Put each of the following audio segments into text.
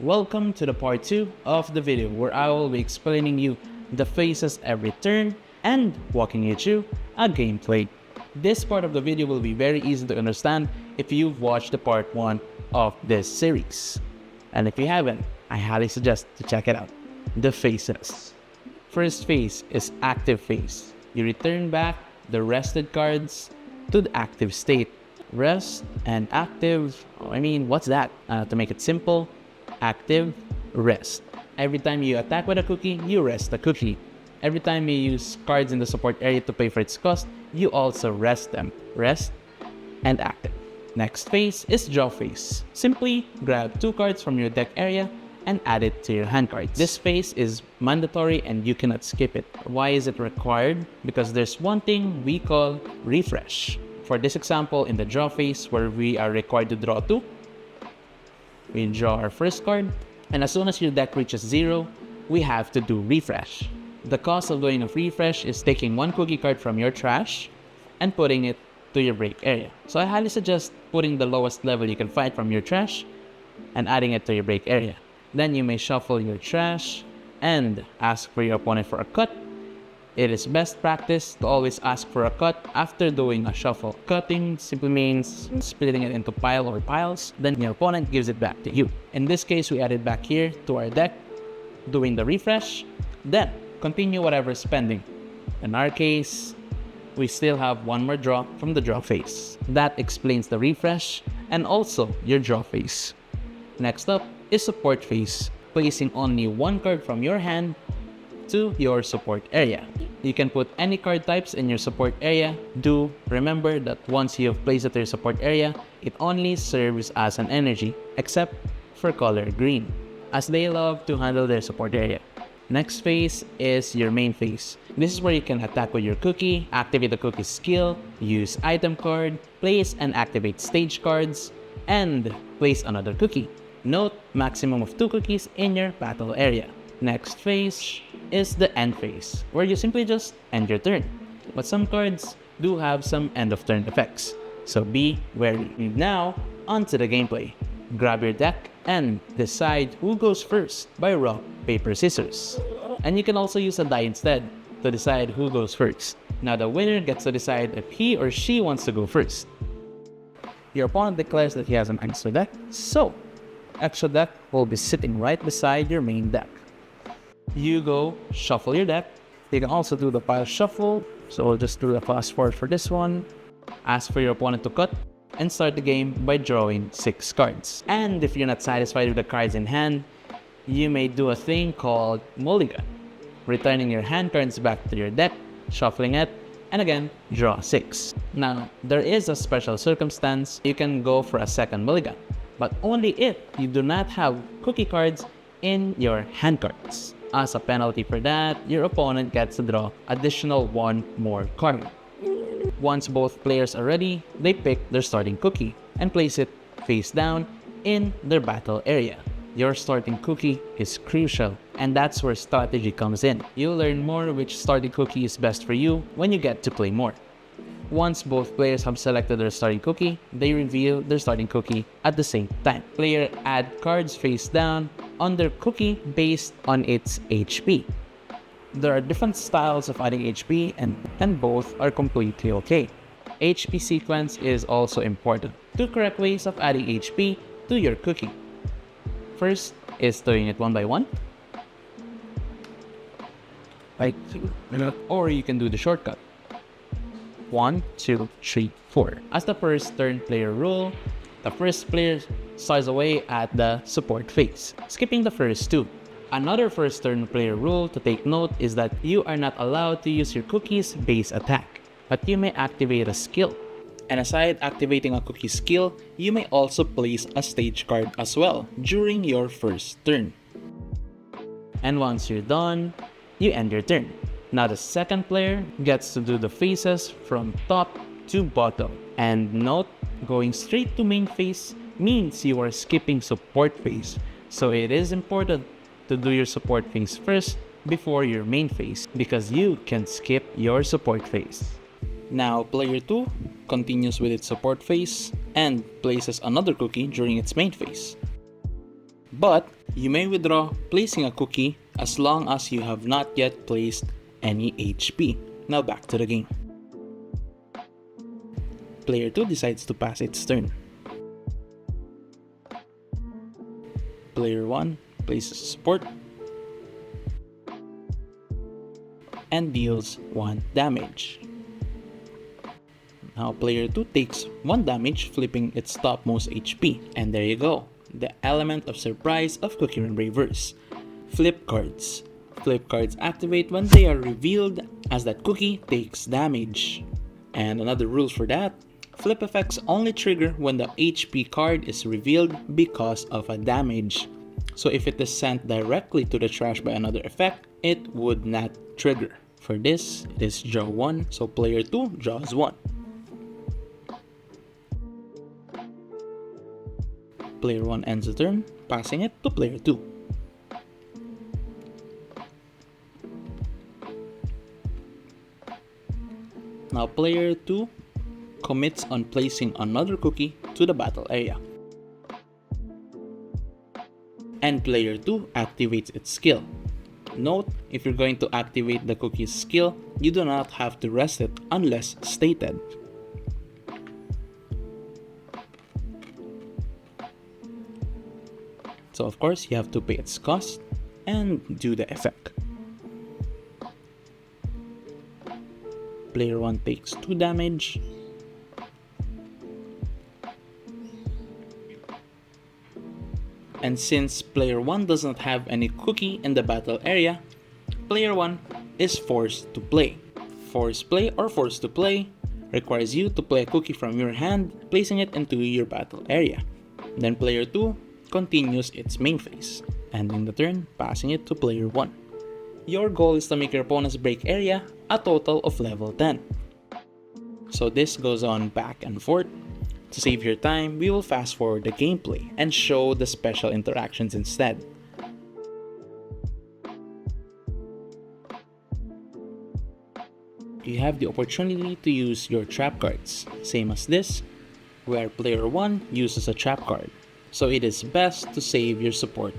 Welcome to the part 2 of the video where I will be explaining you the phases every turn and walking you through a gameplay. This part of the video will be very easy to understand if you've watched the part 1 of this series. And if you haven't, I highly suggest to check it out. The phases. First phase is active phase. You return back the rested cards to the active state. Rest and active, what's that? To make it simple, active, rest. Every time you attack with a cookie, you rest the cookie. Every time you use cards in the support area to pay for its cost, you also rest them. Rest and active. Next phase is draw phase. Simply grab 2 cards from your deck area and add it to your hand cards. This phase is mandatory and you cannot skip it. Why is it required? Because there's one thing we call refresh. For this example, in the draw phase where we are required to draw 2, we draw our first card, and as soon as your deck reaches 0, we have to do refresh. The cost of doing a refresh is taking 1 cookie card from your trash and putting it to your break area. So I highly suggest putting the lowest level you can find from your trash and adding it to your break area. Then you may shuffle your trash and ask for your opponent for a cut. It is best practice to always ask for a cut after doing a shuffle. Cutting simply means splitting it into pile or piles, then your opponent gives it back to you. In this case, we add it back here to our deck, doing the refresh, then continue whatever spending. In our case, we still have 1 more draw from the draw phase. That explains the refresh and also your draw phase. Next up is support phase, placing only 1 card from your hand to your support area. You can put any card types in your support area. Do remember that once you have placed it to your support area, it only serves as an energy, except for color green, as they love to handle their support area. Next phase is your main phase. This is where you can attack with your cookie, activate the cookie's skill, use item card, place and activate stage cards, and place another cookie. Note, maximum of 2 cookies in your battle area. Next phase is the end phase, where you simply just end your turn. But some cards do have some end of turn effects, so be wary. Now, onto the gameplay. Grab your deck and decide who goes first by rock, paper, scissors. And you can also use a die instead to decide who goes first. Now the winner gets to decide if he or she wants to go first. Your opponent declares that he has an extra deck, so extra deck will be sitting right beside your main deck. You go shuffle your deck. You can also do the pile shuffle, so we'll just do the fast forward for this one. Ask for your opponent to cut and start the game by drawing 6 cards. And if you're not satisfied with the cards in hand, you may do a thing called mulligan, returning your hand cards back to your deck, shuffling it, and again, draw 6. Now, there is a special circumstance. You can go for a second mulligan, but only if you do not have cookie cards in your hand cards. As a penalty for that, your opponent gets to draw additional 1 more card. Once both players are ready, they pick their starting cookie and place it face down in their battle area. Your starting cookie is crucial, and that's where strategy comes in. You'll learn more which starting cookie is best for you when you get to play more. Once both players have selected their starting cookie, they reveal their starting cookie at the same time. Player add cards face down on their cookie based on its HP. There are different styles of adding HP and both are completely okay. HP sequence is also important. 2 correct ways of adding HP to your cookie. First is doing it 1 by 1. Or you can do the shortcut. 1, 2, 3, 4. As the first turn player rule, the first player starts away at the support phase, skipping the first 2. Another first turn player rule to take note is that you are not allowed to use your cookie's base attack, but you may activate a skill. And aside activating a cookie skill, you may also place a stage card as well during your first turn. And once you're done, you end your turn. Now the second player gets to do the phases from top to bottom. And note, going straight to main phase means you are skipping support phase. So it is important to do your support phase first before your main phase, because you can skip your support phase. Now player 2 continues with its support phase and places another cookie during its main phase. But you may withdraw placing a cookie as long as you have not yet placed any HP. Now back to the game. Player 2 decides to pass its turn. Player 1 places support and deals 1 damage. Now player 2 takes 1 damage, flipping its topmost HP. And there you go, the element of surprise of CookieRun Braverse. Flip cards. Flip cards activate when they are revealed as that cookie takes damage. And another rule for that, flip effects only trigger when the HP card is revealed because of a damage. So if it is sent directly to the trash by another effect, it would not trigger. For this, it is draw 1, so player 2 draws 1. Player 1 ends the turn, passing it to player 2. Now player 2 commits on placing another cookie to the battle area. And player 2 activates its skill. Note, if you're going to activate the cookie's skill, you do not have to rest it unless stated. So of course, you have to pay its cost and do the effect. Player 1 takes 2 damage. And since player 1 doesn't have any cookie in the battle area, player 1 is forced to play. Forced play or forced to play requires you to play a cookie from your hand, placing it into your battle area. Then player 2 continues its main phase, ending the turn, passing it to player 1. Your goal is to make your opponent's break area a total of level 10. So this goes on back and forth. To save your time, we will fast forward the gameplay and show the special interactions instead. You have the opportunity to use your trap cards, same as this, where player 1 uses a trap card. So it is best to save your support.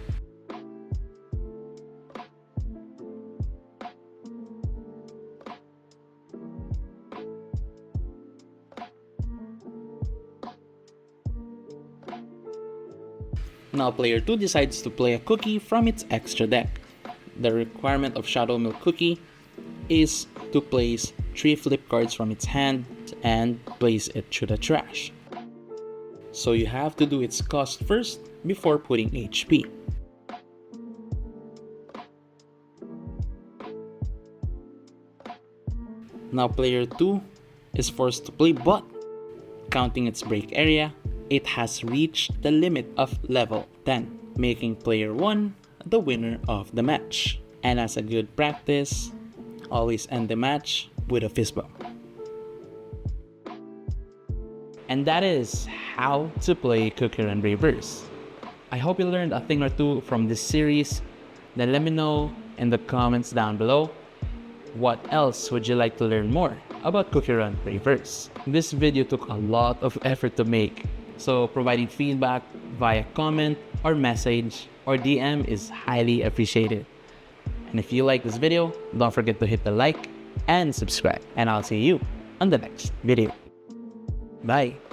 Now player 2 decides to play a cookie from its extra deck. The requirement of Shadow Milk Cookie is to place 3 flip cards from its hand and place it through the trash. So you have to do its cost first before putting HP. Now player 2 is forced to play, but counting its break area, it has reached the limit of level 10, making player 1 the winner of the match. And as a good practice, always end the match with a fist bump. And that is how to play CookieRun Braverse. I hope you learned a thing or two from this series. Then let me know in the comments down below, what else would you like to learn more about CookieRun Braverse? This video took a lot of effort to make, so providing feedback via comment or message or DM is highly appreciated. And if you like this video, don't forget to hit the like and subscribe. And I'll see you on the next video. Bye!